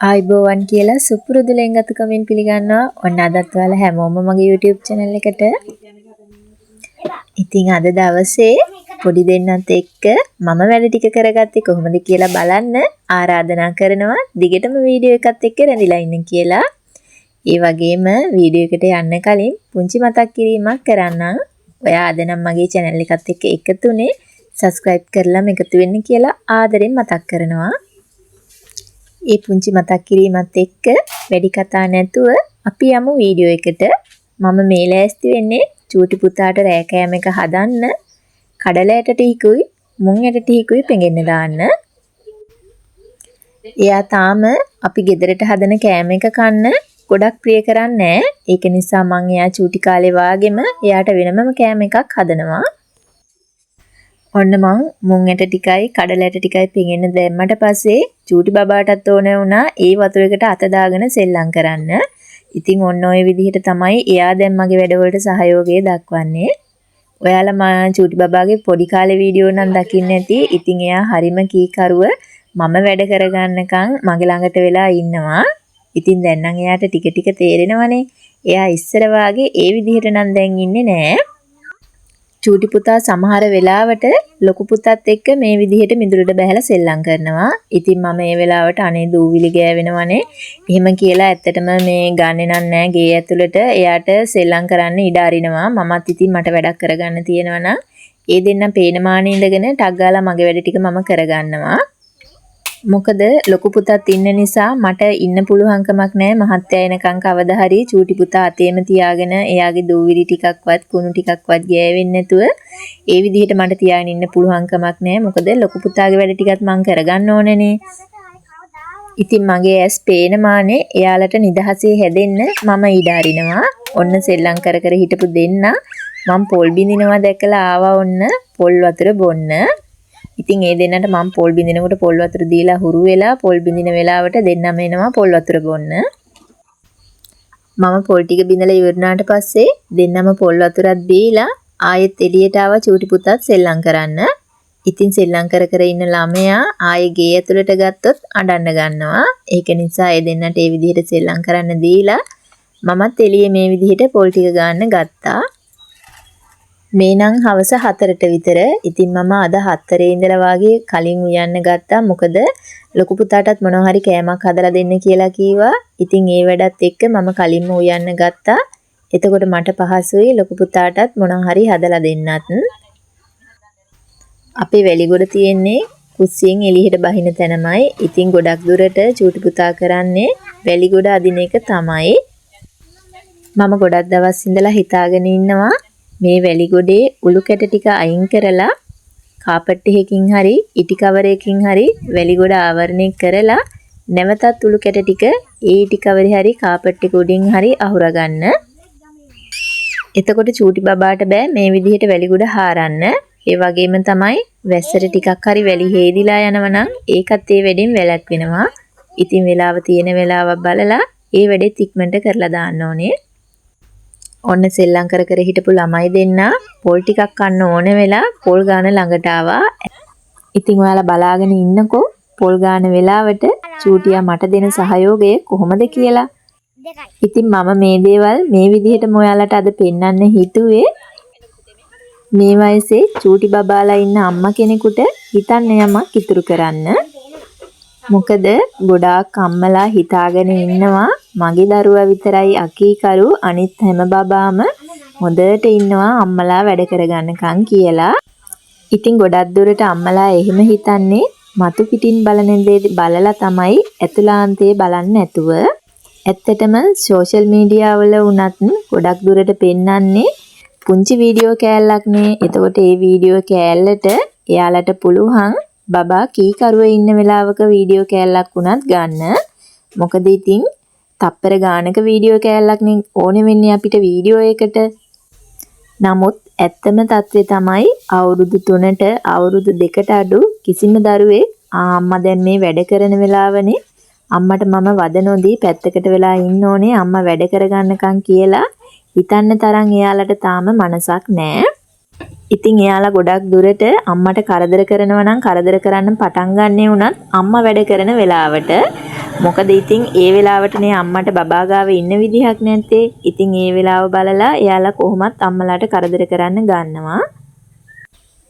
ආයිබෝවන් කියලා සුපුරුදු ලෙන්ගතුකමින් පිළිගන්නවා. ඔන්න අදත් ඔයාලා හැමෝම මගේ YouTube channel එකට. ඉතින් අද දවසේ පොඩි දෙන්නත් එක්ක මම වැඩ ටික කරගත්තේ කොහොමද කියලා බලන්න ආරාධනා කරනවා. දිගටම වීඩියෝ එකත් එක්ක රැඳිලා ඉන්න කියලා. ඒ වගේම වීඩියෝ එකට යන්න කලින් පුංචි මතක් කිරීමක් කරන්නම්. ඔයා අද නම් මගේ channel එකත් එක්ක එකතුනේ subscribe කරලා එකතු වෙන්න කියලා ආදරෙන් මතක් කරනවා. ඒ පුංචි මතක් කිරීමත් එක්ක වැඩි කතා නැතුව අපි යමු වීඩියෝ එකට. මම මේ ලෑස්ති වෙන්නේ චූටි පුතාට රෑ කෑම එක හදන්න. කඩල ඇට ටිකකුයි මුං ඇට ටිකකුයි පෙඟෙන්න දාන්න. එයා තාම අපි ගෙදරට හදන කෑම එක කන්න ගොඩක් ප්‍රිය කරන්නේ නැහැ. ඒක නිසා මම එයා චූටි කාලේ වාගෙම එයාට වෙනමම කෑම එකක් හදනවා. ඔන්න මං මුං ඇට ටිකයි කඩල ඇට ටිකයි පෙඟෙන්න දැම්මට පස්සේ චූටි බබාටත් ඕන වුණා ඒ වතුරේකට අත දාගෙන සෙල්ලම් කරන්න. ඉතින් ඔන්න ඔය විදිහට තමයි එයා දැන් මගේ වැඩවලට සහයෝගය දක්වන්නේ. ඔයාලා මා චූටි බබාගේ පොඩි කාලේ වීඩියෝ නම් දකින්න ඇති. ඉතින් එයා හරිම කීකරුව මම වැඩ කරගන්නකම් මගේ ළඟට වෙලා ඉන්නවා. ඉතින් දැන් නම් එයාට ටික ටික තේරෙනවනේ. එයා ඉස්සර වාගේ ඒ විදිහට නම් දැන් ඉන්නේ නෑ. චූටි පුතා සමහර වෙලාවට ලොකු පුතත් එක්ක මේ විදිහට මිදුලට බහැලා සෙල්ලම් කරනවා. ඉතින් මම මේ වෙලාවට අනේ දූවිලි ගෑවෙනවනේ. එහෙම කියලා ඇත්තටම මේ ගන්නෙ නෑ ගේ ඇතුළට. එයාට සෙල්ලම් කරන්න ඉඩ අරිනවා. මමත් ඉතින් මට වැඩක් කරගන්න තියෙනවා නම් ඒ දෙන්නම් පේන මානේ ඉඳගෙන ටක් ගාලා මගේ වැඩ ටික මම කරගන්නවා. මොකද ලොකු පුතත් ඉන්න නිසා මට ඉන්න පුළුවන්කමක් නැහැ. මහත්තයා එනකන් කවදා හරි චූටි පුතා අතේම තියාගෙන එයාගේ දූවිලි ටිකක්වත් කුණු ටිකක්වත් ගෑවෙන්නේ නැතුව ඒ විදිහට මට තියාගෙන ඉන්න පුළුවන්කමක් නැහැ. මොකද ලොකු පුතාගේ වැඩ ටිකත් මම කරගන්න ඕනේනේ. ඉතින් මගේ ඇස් පේන මානේ එයාලට නිදහසේ හැදෙන්න මම ඉඩ අරිනවා. ඔන්න සෙල්ලම් කර කර හිටපු දෙන්න මම පොල් බින්දිනවා දැකලා ආවා ඔන්න පොල් වතුර බොන්න. ඉතින් ඒ දෙන්නට මම පොල් බින්දිනකොට පොල් වතුර දීලා හුරු වෙලා පොල් බින්දින වෙලාවට දෙන්නම එනවා පොල් වතුර බොන්න. මම පොල් ටික බින්දලා ඉවරනාට පස්සේ දෙන්නම පොල් වතුරත් බීලා ආයෙත් එළියට ආවා චූටි පුතත් සෙල්ලම් කරන්න. ඉතින් සෙල්ලම් කර කර ඉන්න ළමයා ආයෙ ගේ ඇතුළට ගත්තොත් අඬන්න ගන්නවා. ඒක නිසා ඒ දෙන්නට ඒ විදිහට සෙල්ලම් කරන්න දීලා මමත් එළියේ මේ විදිහට පොල් ටික ගන්න ගත්තා. මේ නම් හවස 4ට විතර. ඉතින් මම අද 4 ඉඳලා වාගේ කලින් උයන්න ගත්තා. මොකද ලොකු පුතාටත් මොනවා හරි කෑමක් හදලා දෙන්න කියලා කීවා. ඉතින් ඒ වැඩත් එක්ක මම කලින්ම උයන්න ගත්තා. එතකොට මට පහසුයි ලොකු පුතාටත් මොනවා හරි හදලා දෙන්නත්. අපේ වැලිගොඩ තියෙන්නේ කුස්සියෙන් එළියට බහින තැනමයි. ඉතින් ගොඩක් දුරට චූටි පුතා කරන්නේ වැලිගොඩ අදින එක තමයි. මම ගොඩක් දවස් ඉඳලා හිතාගෙන ඉන්නවා මේ වැලිගොඩේ උළු කැට ටික අයින් කරලා කාපට් එකකින් හරි ඉටි කවරයකින් හරි වැලිගොඩ ආවරණය කරලා නැවතත් උළු කැට ටික ඒ ඉටි කවරේ හරි කාපට් එක උඩින් හරි අහුරා ගන්න. එතකොට චූටි බබාට බෑ මේ විදිහට වැලිගොඩ හාරන්න. ඒ වගේම තමයි වැස්සට ටිකක් හරි වැලි හේදිලා යනවනම් ඒකත් ඒ වැඩෙන් වැලක් වෙනවා. ඉතින් වෙලාව තියෙන වෙලාවක් බලලා ඒ වැඩෙත් ඉක්මනට කරලා දාන්න ඕනේ. ඔන්න සෙල්ලම් කර කර හිටපු ළමයි දෙන්න පොල් ටිකක් කන්න ඕන වෙලා පොල් ගාන ළඟට ආවා. ඉතින් ඔයාලා බලාගෙන ඉන්නකෝ පොල් ගාන වෙලාවට චූටියා මට දෙන සහයෝගය කොහොමද කියලා. ඉතින් මම මේ දේවල් මේ විදිහටම ඔයාලට අද පෙන්වන්න හිතුවේ. මේ වයසේ චූටි බබාලා ඉන්න අම්මා කෙනෙකුට හිතන්න යමක් ඉතුරු කරන්න. මොකද ගොඩාක් අම්මලා හිතාගෙන ඉන්නවා මගේ දරුවා විතරයි අකීකරු අනිත් හැම බබාම හොඳට ඉන්නවා අම්මලා වැඩ කරගන්නකම් කියලා. ඉතින් ගොඩක් දුරට අම්මලා එහෙම හිතන්නේ මතු පිටින් බලන දේ බලලා තමයි ඇතුළාන්තයේ බලන්නේ නැතුව. ඇත්තටම සෝෂල් මීඩියා වල වුණත් ගොඩක් දුරට පෙන්වන්නේ පුංචි වීඩියෝ කෑල්ලක්නේ. එතකොට ඒ වීඩියෝ කෑල්ලට එයාලට පුළුවන් බබා කීකරුව ඉන්න වෙලාවක වීඩියෝ කෑල්ලක් වුණත් ගන්න. මොකද ඉතින් තප්පර ගානක වීඩියෝ කෑල්ලක් නේ ඕනේ වෙන්නේ අපිට වීඩියෝ එකට. නමුත් ඇත්තම தත්ත්වය තමයි අවුරුදු 3ට අවුරුදු 2ට අඩු කිසිම දරුවෙක් අම්මා දැන් මේ වැඩ කරන වෙලාවනේ අම්මට මම වද නොදී පැත්තකට වෙලා ඉන්න ඕනේ අම්මා වැඩ කරගන්නකම් කියලා හිතන්න තරම් එයාලට තාම මනසක් නැහැ. ඉතින් එයාලා ගොඩක් දුරට අම්මට කරදර කරනවා නම් කරදර කරන්න පටන් ගන්නේ උනත් අම්මා වැඩ කරන වෙලාවට. මොකද ඉතින් ඒ වෙලාවටනේ අම්මට බබා ගාව ඉන්න විදිහක් නැත්තේ. ඉතින් ඒ වෙලාව බලලා එයාලා කොහොමත් අම්මලාට කරදර කරන්න ගන්නවා.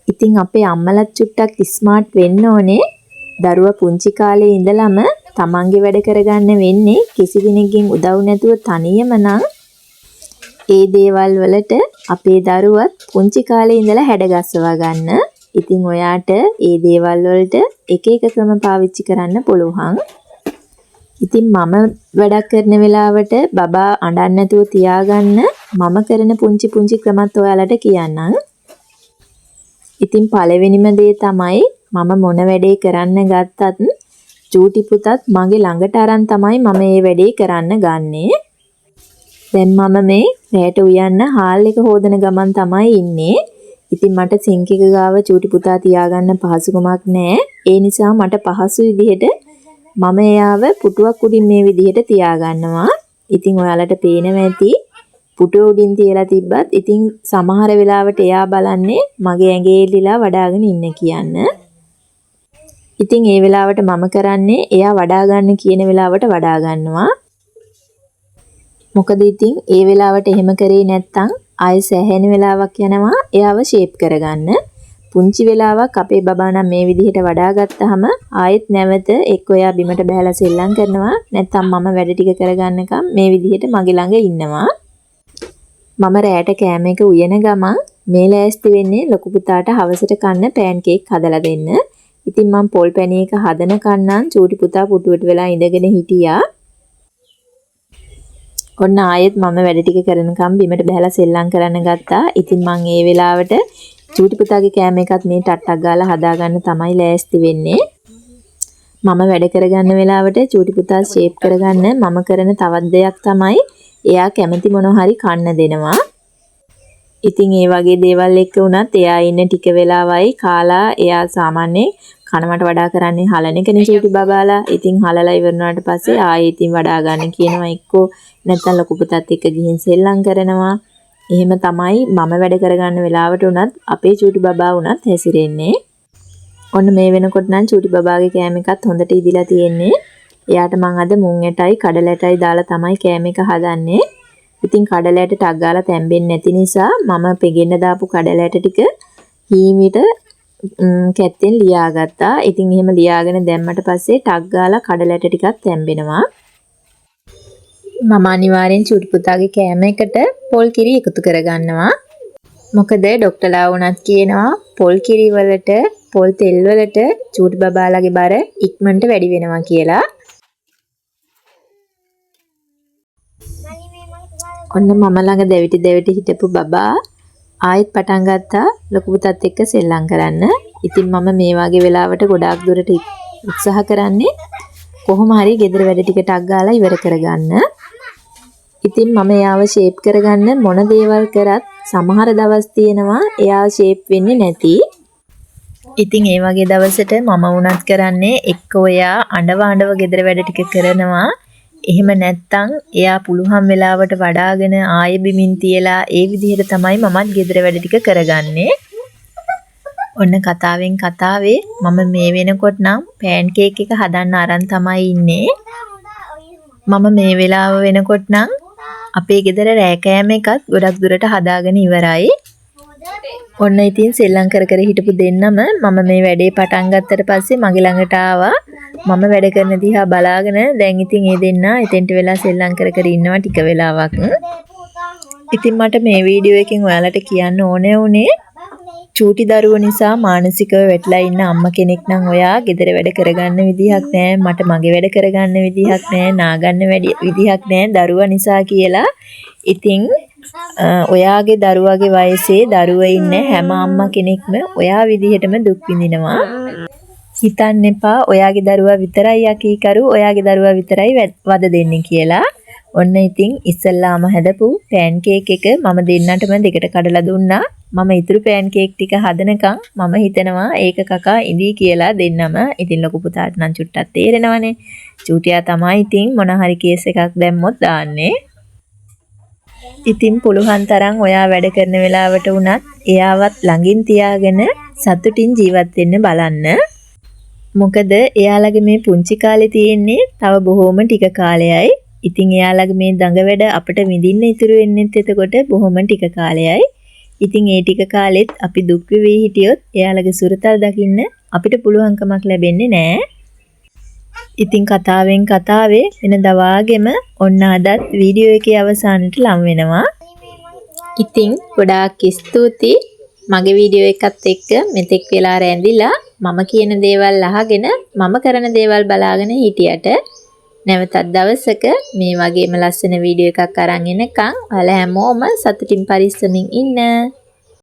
ඉතින් අපේ අම්මලත් චුට්ටක් ස්මාර්ට් වෙන්න ඕනේ. දරුවා පුංචි කාලේ ඉඳලම තමන්ගේ වැඩ කරගන්න වෙන්නේ කිසි කෙනෙක්ගෙන් උදව් නැතුව තනියම නම් ඒ දේවල් වලට අපේ දරුවත් පුංචි කාලේ ඉඳලා හැඩගස්සවා ගන්න. ඉතින් ඔයාට ඒ දේවල් වලට එක එක ක්‍රම පාවිච්චි කරන්න පුළුවන්. ඉතින් මම වැඩක් කරන වෙලාවට බබා අඬන්නේ නැතුව තියාගන්න මම කරන පුංචි පුංචි ක්‍රමත් ඔයාලට කියන්නම්. ඉතින් පළවෙනිම දේ තමයි මම මොන වැඩේ කරන්න ගත්තත් චූටි පුතත් මගේ ළඟට අරන් තමයි මම මේ වැඩේ කරන්න ගන්නේ. දැන් මම මේ රැට උයන්න හාල් එක හොදන ගමන් තමයි ඉන්නේ. ඉතින් මට සිංක් එක ගාව චූටි පුතා තියාගන්න පහසුකමක් නැහැ. ඒ නිසා මට පහසු විදිහට මම එයාව පුටුවක් උඩින් මේ විදිහට තියාගන්නවා. ඉතින් ඔයාලට පේනවා ඇති පුටුව උඩින් තියලා තිබ්බත් ඉතින් සමහර වෙලාවට එයා බලන්නේ මගේ ඇඟේ එල්ලලා වඩාගෙන ඉන්න කියන්න. ඉතින් ඒ වෙලාවට මම කරන්නේ එයා වඩා ගන්න කියන වෙලාවට වඩා ගන්නවා. මොකද ඉතින් ඒ වෙලාවට එහෙම කරේ නැත්තම් ආයෙ සෑහෙන වෙලාවක් යනවා එයාව ෂේප් කරගන්න. පුංචි වෙලාවක් අපේ බබා නම් මේ විදිහට වඩා ගත්තාම ආයෙත් නැවත එක්ක එයා බිමට බහැලා සෙල්ලම් කරනවා නැත්තම් මම වැඩ ටික කරගන්නකම් මේ විදිහට මගේ ළඟ ඉන්නවා. මම රැට කෑම එක උයන ගමන් මේ ලෑස්ති වෙන්නේ ලොකු පුතාට හවසට කන්න පෑන් කේක් හදලා දෙන්න. ඉතින් මම පොල් පැණි එක හදන කන්නම් චූටි පුතා පුටුවට වෙලා ඉඳගෙන හිටියා. ඔන්න ආයෙත් මම වැඩ ටික කරනකම් බිමට බහැලා සෙල්ලම් කරන්න ගත්තා. ඉතින් මම ඒ වෙලාවට චූටි පුතාගේ කෑම එකත් මේ ටට්ටක් ගාලා හදාගන්න තමයි ලෑස්ති වෙන්නේ. මම වැඩ කරගන්න වෙලාවට චූටි පුතා ෂේප් කරගන්න මම කරන තවත් දෙයක් තමයි එයා කැමති මොන හරි කන්න දෙනවා. ඉතින් ඒ වගේ දේවල් එක්ක උනත් එයා ඉන්න ටික වෙලාවයි කාලා එයා සාමාන්‍යයෙන් කනවට වඩා කරන්නේ හලන එකනේ චූටි බබාලා. ඉතින් හලලා ඉවරනාට පස්සේ ආයෙ ඉතින් වඩා ගන්න කියනවා එක්කෝ නැත්නම් ලොකු පුතත් එක්ක ගිහින් සෙල්ලම් කරනවා. එහෙම තමයි මම වැඩ කරගන්න වෙලාවට උනත් අපේ චූටි බබා උනත් හැසිරෙන්නේ. ඔන්න මේ වෙනකොට නම් චූටි බබාගේ කෑම එකත් හොඳට ඉදිලා තියෙන්නේ. එයාට මං අද මුං ඇටයි කඩල ඇටයි දාලා තමයි කෑම එක හදන්නේ. ඉතින් කඩල ඇට ටක් ගාලා තැම්බෙන්නේ නැති නිසා මම පෙගෙන්න දාපු කඩල ඇට ටික හීමිට කැත්තෙන් ලියාගත්තා. ඉතින් එහෙම ලියාගෙන දැම්මට පස්සේ ටක් ගාලා කඩල ඇට ටිකක් තැම්බෙනවා. මම අනිවාර්යෙන් චූටි පුතාගේ කෑම එකට පොල් කිරි එකතු කරගන්නවා. මොකද ડોක්ටර්ලා වුණත් කියනවා පොල් කිරි වලට පොල් තෙල් වලට චූටි බබාලාගේ බර ඉක්මනට වැඩි වෙනවා කියලා. ඔන්න මම ළඟ දෙවිටි හිටපු බබා ආයෙත් පටන් ගත්තා ලොකු පුතත් එක්ක සෙල්ලම් කරන්න. ඉතින් මම මේ වගේ වෙලාවට ගොඩාක් දුරට උත්සාහ කරන්නේ කොහොම හරි ගෙදර වැඩ ටික ටක් ගාලා ඉවර කරගන්න. ඉතින් මම එයාව ෂේප් කරගන්න මොන දේවල් කරත් සමහර දවස් තියෙනවා එයා ෂේප් වෙන්නේ නැති. ඉතින් ඒ වගේ දවසට මම වුණත් කරන්නේ එක්ක ඔයා අඬව ගෙදර වැඩ ටික කරනවා. එහෙම නැත්තම් එයා පුළුවන් වෙලාවට වඩාගෙන ආයෙ බිමින් තියලා ඒ විදිහට තමයි මමත් ගෙදර වැඩ ටික කරගන්නේ. ඔන්න කතාවෙන් කතාවේ මම මේ වෙනකොට නම් පෑන් කේක් එක හදන්න අරන් තමයි ඉන්නේ. මම මේ වෙලාව වෙනකොට නම් අපේ ගෙදර රෑ කෑම එකත් ගොඩක් දුරට හදාගෙන ඉවරයි. ඔන්න ඉතින් සෙල්ලම් කර හිටපු දෙන්නම මම මේ වැඩේ පටන් ගත්තට පස්සේ මගේ ළඟට ආවා. මම වැඩ කරන දිහා බලාගෙන දැන් ඉතින් ඒ දෙන්නා එතෙන්ට වෙලා සෙල්ලම් කර ඉන්නවා ටික වෙලාවක්. ඉතින් මට මේ වීඩියෝ එකෙන් ඔයාලට කියන්න ඕනේ උනේ චූටි දරුවෝ නිසා මානසිකව වැටලා ඉන්න අම්මා කෙනෙක් නම් ඔයා ගෙදර වැඩ කරගන්න විදිහක් නැහැ. මට මගේ වැඩ කරගන්න විදිහක් නැහැ. නාගන්න විදිහක් නැහැ දරුවා නිසා කියලා. ඉතින් ඔයාගේ දරුවාගේ වයසේ දරුවා ඉන්න හැම අම්මා කෙනෙක්ම ඔයා විදිහටම දුක් විඳිනවා. හිතන්න එපා ඔයාගේ දරුවා විතරයි යකීකරු ඔයාගේ දරුවා විතරයි වද දෙන්නේ කියලා. ඔන්න ඉතින් ඉස්සල්ලාම හදපු පෑන් කේක් එක මම දෙන්නටම දෙකට කඩලා දුන්නා. මම ඉතුරු පෑන් කේක් ටික හදනකම් මම හිතනවා ඒක කකා ඉඳී කියලා දෙන්නම. ඉතින් ලොකු පුතාට නම් චුට්ටක් තේරෙනවනේ. චූටියා තමයි ඉතින් මොන හරි කේස් එකක් දැම්මොත් දාන්නේ. ඉතින් පුළුවන් තරම් ඔයා වැඩ කරන වෙලාවට වුණත් එයාවත් ළඟින් තියාගෙන සතුටින් ජීවත් වෙන්න බලන්න. මොකද එයාලගේ මේ පුංචි කාලේ තියෙන්නේ තව බොහොම ටික කාලයයි. ඉතින් එයාලගේ මේ දඟ වැඩ අපිට විඳින්න ඉතුරු වෙන්නෙත් එතකොට බොහොම ටික කාලයයි. ඉතින් ඒ ටික කාලෙත් අපි දුක් වෙවි හිටියොත් එයාලගේ සුරතල් දකින්න අපිට පුළුවන්කමක් ලැබෙන්නේ නැහැ. ඉතින් කතාවෙන් කතාවේ වෙනදා වාගෙම ඔන්න අදත් වීඩියෝ එකේ අවසානට ලම් වෙනවා. ඉතින් ගොඩාක් ස්තුතියි මගේ වීඩියෝ එකත් එක්ක මෙතෙක් වෙලා රැඳිලා මම කියන දේවල් අහගෙන මම කරන දේවල් බලාගෙන හිටියට නැවතත් දවසක මේ වගේම ලස්සන වීඩියෝ එකක් අරන් එනකන් ඔයාලා හැමෝම සතුටින් පරිස්සමින් ඉන්න.